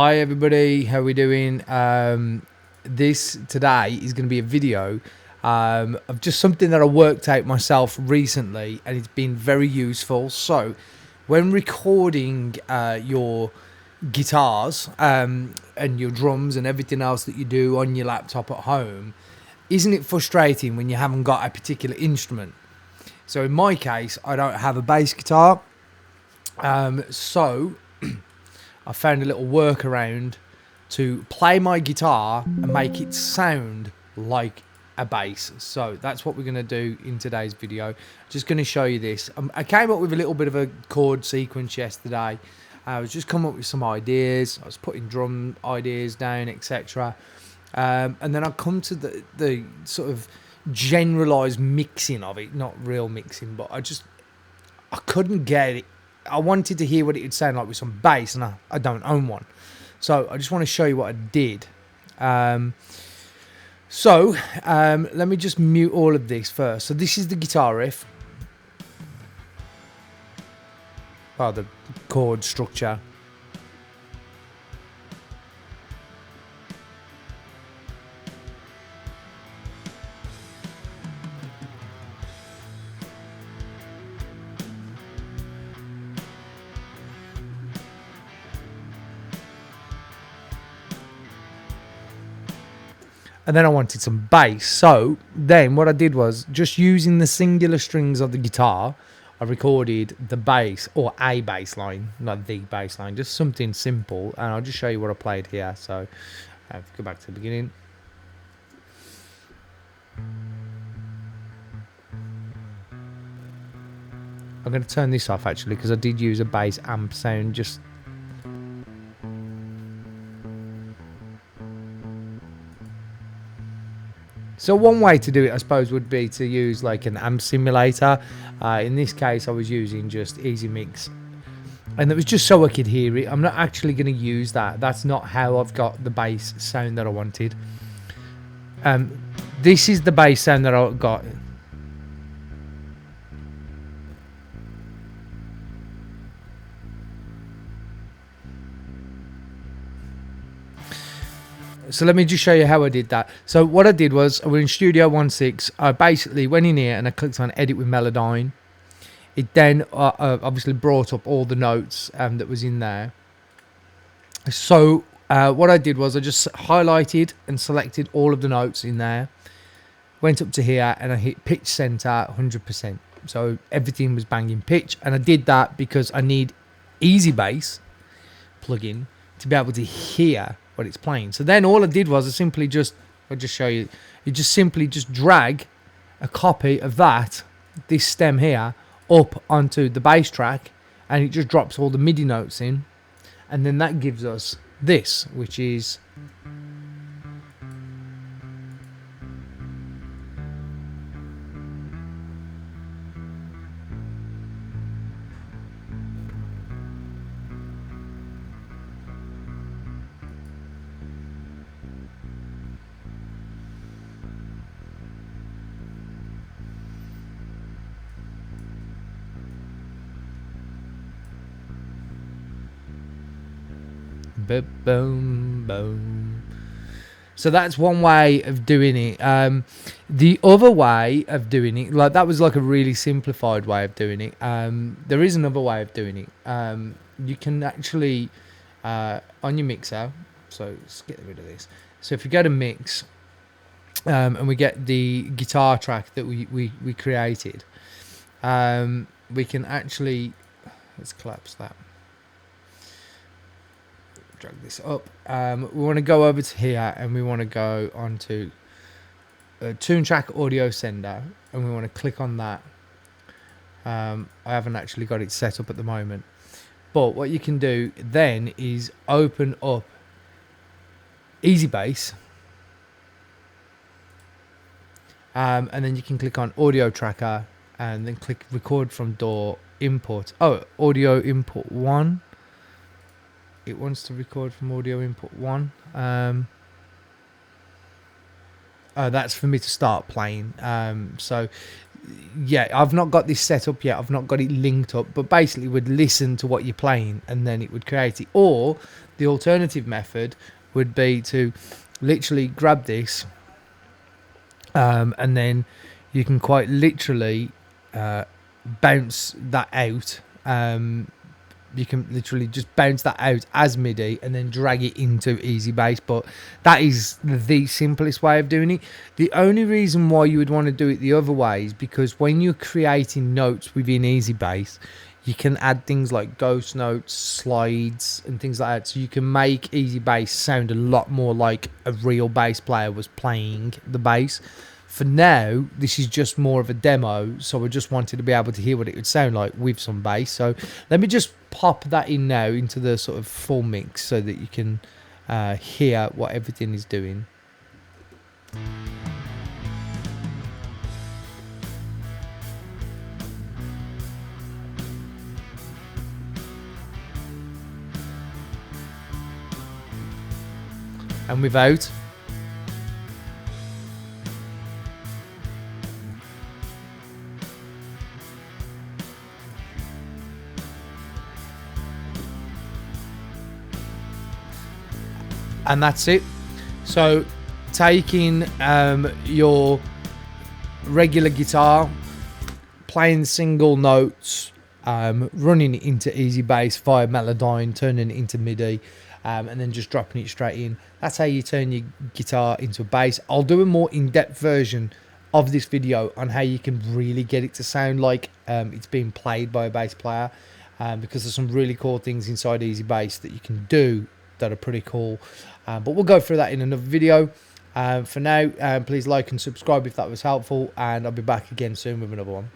Hi everybody, how we doing? This today is going to be a video of just something that I worked out myself recently, and it's been very useful. So when recording your guitars and your drums and everything else that you do on your laptop at home, isn't it frustrating when you haven't got a particular instrument? So in my case, I don't have a bass guitar, so I found a little workaround to play my guitar and make it sound like a bass. So that's what we're going to do in today's video. Just going to show you this. I came up with a little bit of a chord sequence yesterday. I was just coming up with some ideas. I was putting drum ideas down, etc. And then I come to the sort of generalized mixing of it. Not real mixing, but I couldn't get it. I wanted to hear what it would sound like with some bass, and I don't own one. So I just want to show you what I did. Let me just mute all of this first. So this is the guitar riff. Well, the chord structure. And then I wanted some bass. So then what I did was, just using the singular strings of the guitar, I recorded the bass, or a bass line, not the bass line, just something simple. And I'll just show you what I played here. So go back to the beginning. I'm going to turn this off actually, because I did use a bass amp sound just. So one way to do it, I suppose, would be to use like an amp simulator. In this case, I was using just Easy Mix, and it was just so I could hear it. I'm not actually going to use that. That's not how I've got the bass sound that I wanted. This is the bass sound that I got. So let me just show you how I did that. So what I did was, I was in Studio 1.6. I basically went in here and I clicked on Edit with Melodyne. It then obviously brought up all the notes that was in there. So what I did was, I just highlighted and selected all of the notes in there. Went up to here and I hit pitch center 100%. So everything was banging pitch. And I did that because I need Easy Bass plugin to be able to hear what it's playing. So then all I did was, I'll just show you. You just simply just drag a copy of this stem here, up onto the bass track, and it just drops all the MIDI notes in, and then that gives us this, which is boom, boom. So that's one way of doing it. The other way of doing it, like that was like a really simplified way of doing it. There is another way of doing it. You can actually, on your mixer, so let's get rid of this. So if you go to mix, and we get the guitar track that we created, we can actually, let's collapse that. Drag this up. We want to go over to here, and we want to go onto Tune Track Audio Sender, and we want to click on that. I haven't actually got it set up at the moment, but what you can do then is open up Easy Bass, and then you can click on Audio Tracker, and then click Record from DAW Input. Oh, Audio Input 1. It wants to record from Audio Input 1. That's for me to start playing. So yeah, I've not got this set up yet. I've not got it linked up, but basically would listen to what you're playing and then it would create it. Or the alternative method would be to literally grab this, and then you can quite literally bounce that out. You can literally just bounce that out as MIDI and then drag it into Easy Bass. But that is the simplest way of doing it. The only reason why you would want to do it the other way is because when you're creating notes within Easy Bass, you can add things like ghost notes, slides, and things like that. So you can make Easy Bass sound a lot more like a real bass player was playing the bass. For now, this is just more of a demo, so I just wanted to be able to hear what it would sound like with some bass. So let me just pop that in now into the sort of full mix so that you can hear what everything is doing. And without. And that's it. So taking your regular guitar, playing single notes, running it into Easy Bass via Melodyne, turning it into MIDI, and then just dropping it straight in. That's how you turn your guitar into a bass. I'll do a more in-depth version of this video on how you can really get it to sound like it's being played by a bass player, because there's some really cool things inside Easy Bass that you can do that are pretty cool. But we'll go through that in another video. For now, please like and subscribe if that was helpful, and I'll be back again soon with another one.